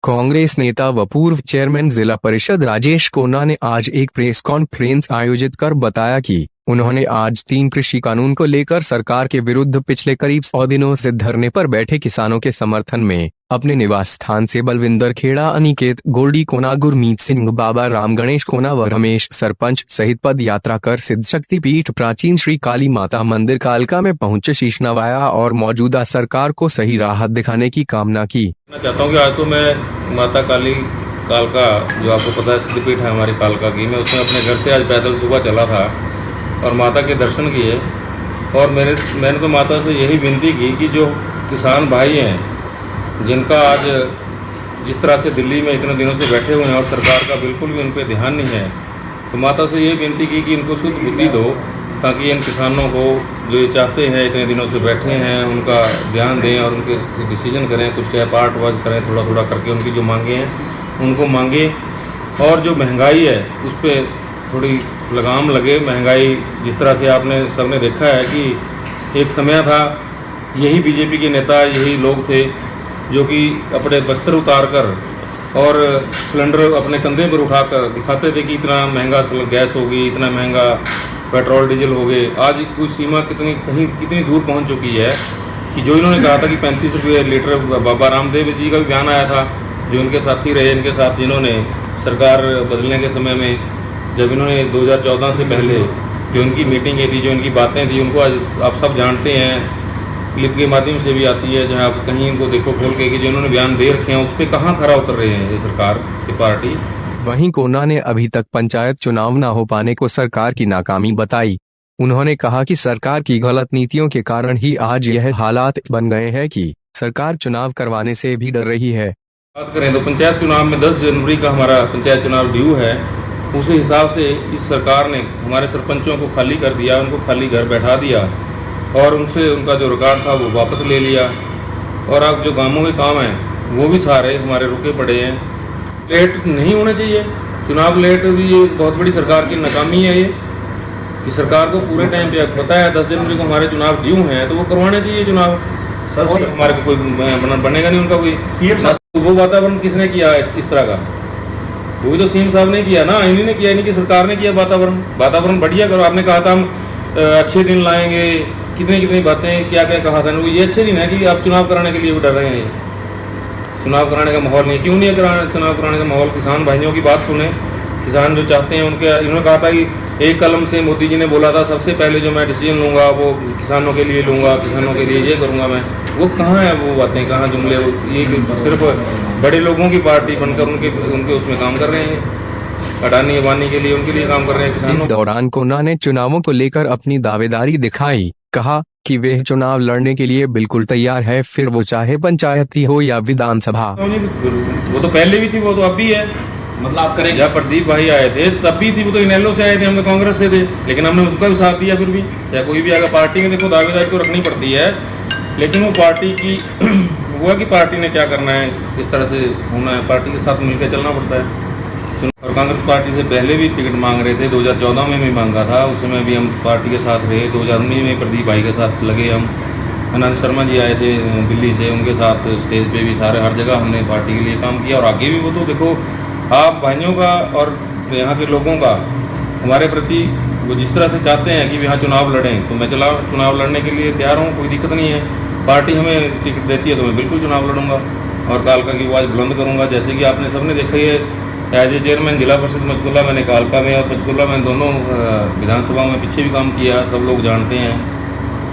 कांग्रेस नेता व पूर्व चेयरमैन जिला परिषद राजेश कोना ने आज एक प्रेस कॉन्फ्रेंस आयोजित कर बताया कि उन्होंने आज 3 कृषि कानून को लेकर सरकार के विरुद्ध पिछले करीब 100 दिनों से धरने पर बैठे किसानों के समर्थन में अपने निवास स्थान से बलविंदर खेड़ा, अनिकेत गोल्डी कोना, गुरमीत सिंह, बाबा राम गणेश कोना व रमेश सरपंच सहित पद यात्रा कर सिद्ध शक्ति पीठ प्राचीन श्री काली माता मंदिर कालका में पहुंचे शीश नवाया और मौजूदा सरकार को सही राह दिखाने की कामना की। मैं चाहता हूँ कि आज तो मैं माता काली कालका, जो आपको पता है सिद्धपीठ है हमारी कालका की, मैं उसमें अपने घर से आज पैदल सुबह चला था और माता के दर्शन किए। और मैंने तो माता से यही विनती की कि जो किसान भाई हैं जिनका आज जिस तरह से दिल्ली में इतने दिनों से बैठे हुए हैं और सरकार का बिल्कुल भी उन पर ध्यान नहीं है, तो माता से यही विनती की कि इनको शुद्ध बुद्धि दो, ताकि इन किसानों को जो ये चाहते हैं इतने दिनों से बैठे हैं उनका ध्यान दें और उनके डिसीजन करें, कुछ चाहे पार्ट वाइज करें, थोड़ा थोड़ा करके उनकी जो मांगे हैं उनको मांगे। और जो महंगाई है उस पर थोड़ी लगाम लगे। महंगाई जिस तरह से आपने सबने देखा है कि एक समय था यही बीजेपी के नेता, यही लोग थे जो कि अपने वस्त्र उतार कर और सिलेंडर अपने कंधे पर उठाकर दिखाते थे कि इतना महंगा गैस होगी, इतना महंगा पेट्रोल डीजल हो गए। आज कोई सीमा कितनी दूर पहुंच चुकी है कि जो इन्होंने कहा था कि 35 रुपये लीटर, बाबा रामदेव जी का भी बयान आया था, जो इनके साथी रहे, इनके साथ जिन्होंने सरकार बदलने के समय में जब इन्होंने 2014 से पहले जो इनकी मीटिंगें थी, जो इनकी बातें थी, उनको आज आप सब जानते हैं, क्लिप के माध्यम से भी आती है, जहाँ आप कहीं इनको देखो खोल के कि जो इन्होंने बयान दे रखे हैं उस पर कहाँ खरा उतर रहे हैं ये सरकार की पार्टी। वहीं कोना ने अभी तक पंचायत चुनाव न हो पाने को सरकार की नाकामी बताई। उन्होंने कहा कि सरकार की गलत नीतियों के कारण ही आज यह हालात बन गए हैं कि सरकार चुनाव करवाने से भी डर रही है। बात करें तो पंचायत चुनाव में 10 जनवरी का हमारा पंचायत चुनाव ड्यू है, उसी हिसाब से इस सरकार ने हमारे सरपंचों को खाली कर दिया, उनको खाली घर बैठा दिया और उनसे उनका जो रिकॉर्ड था वो वापस ले लिया। और अब जो गांवों के काम हैं वो भी सारे हमारे रुके पड़े हैं। लेट नहीं होने चाहिए चुनाव, लेट भी ये बहुत बड़ी सरकार की नाकामी है। ये कि सरकार को पूरे टाइम पे पता है 10 जनवरी को हमारे चुनाव ड्यू हैं तो वो करवाने चाहिए चुनाव। और हमारे को कोई बनेगा नहीं उनका कोई सीएम। वो वातावरण किसने किया इस तरह का? वो भी तो सीएम साहब ने किया ना, इन्हीं ने किया, इन्हीं की सरकार ने किया। वातावरण बढ़िया करो। आपने कहा था हम अच्छे दिन लाएंगे, कितनी बातें क्या क्या कहा था। वो ये अच्छे दिन है कि आप चुनाव कराने के लिए भी डर रहे हैं। चुनाव कराने का माहौल नहीं, क्यों नहीं है चुनाव कराने का माहौल? किसान भाइयों की बात सुने, किसान जो चाहते हैं उनके। इन्होंने कहा था कि एक कलम से मोदी जी ने बोला था सबसे पहले जो मैं डिसीजन लूँगा वो किसानों के लिए लूँगा, किसानों के लिए ये करूँगा मैं। वो कहाँ है वो बातें, कहाँ जुमले? ये सिर्फ बड़े लोगों की पार्टी बनकर उनके उसमें काम कर रहे हैं, अडानी अबानी के लिए, उनके लिए काम कर रहे हैं किसानों। इस दौरान कोना ने चुनावों को लेकर अपनी दावेदारी दिखाई। कहा कि वे चुनाव लड़ने के लिए बिल्कुल तैयार है, फिर वो चाहे पंचायती हो या विधानसभा। वो तो पहले भी थी, वो तो अब भी है। मतलब आप करें, जब प्रदीप भाई आए थे तब भी थी, वो तो इनेलो से आए थे, हम तो कांग्रेस से थे, लेकिन हमने उनका भी साथ दिया। फिर भी चाहे कोई भी आएगा, पार्टी में देखो दावेदारी तो रखनी पड़ती है, लेकिन वो पार्टी की वो है कि पार्टी ने क्या करना है, किस तरह से होना है, पार्टी के साथ मिलकर चलना पड़ता है। और कांग्रेस पार्टी से पहले भी टिकट मांग रहे थे, 2014 में भी मांगा था, उस समय भी हम पार्टी के साथ रहे। 2019 में प्रदीप भाई के साथ लगे हम। आनंद शर्मा जी आए थे दिल्ली से, उनके साथ स्टेज पे भी सारे हर जगह हमने पार्टी के लिए काम किया। और आगे भी वो तो देखो आप भाइयों का और यहाँ के लोगों का हमारे प्रति वो जिस तरह से चाहते हैं कि यहाँ चुनाव लड़ें, तो मैं चुनाव लड़ने के लिए तैयार हूँ, कोई दिक्कत नहीं है। पार्टी हमें टिकट देती है तो मैं बिल्कुल चुनाव लड़ूंगा और कालका की आवाज़ बुलंद करूँगा। जैसे कि आपने सबने देखा ही है, एज ए चेयरमैन जिला परिषद पंचकुला मैंने कालका में और पंचकुला में दोनों विधानसभा में पीछे भी काम किया, सब लोग जानते हैं।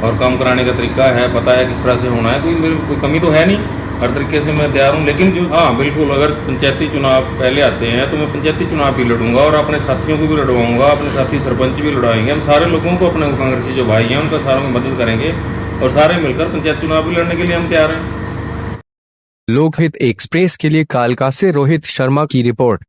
और काम कराने का तरीका है, पता है किस तरह से होना है, कोई कमी तो है नहीं, हर तरीके से मैं तैयार हूँ। लेकिन जो हाँ बिल्कुल, अगर पंचायती चुनाव पहले आते हैं तो मैं पंचायती चुनाव भी लड़ूंगा और अपने साथियों को भी लड़वाऊंगा, अपने साथी सरपंच भी लड़वाएंगे। हम सारे लोगों को, अपने कांग्रेसी जो भाई हैं उनका सारों में मदद करेंगे और सारे मिलकर पंचायत चुनाव भी लड़ने के लिए हम तैयार हैं। लोकहित एक्सप्रेस के लिए कालका से रोहित शर्मा की रिपोर्ट।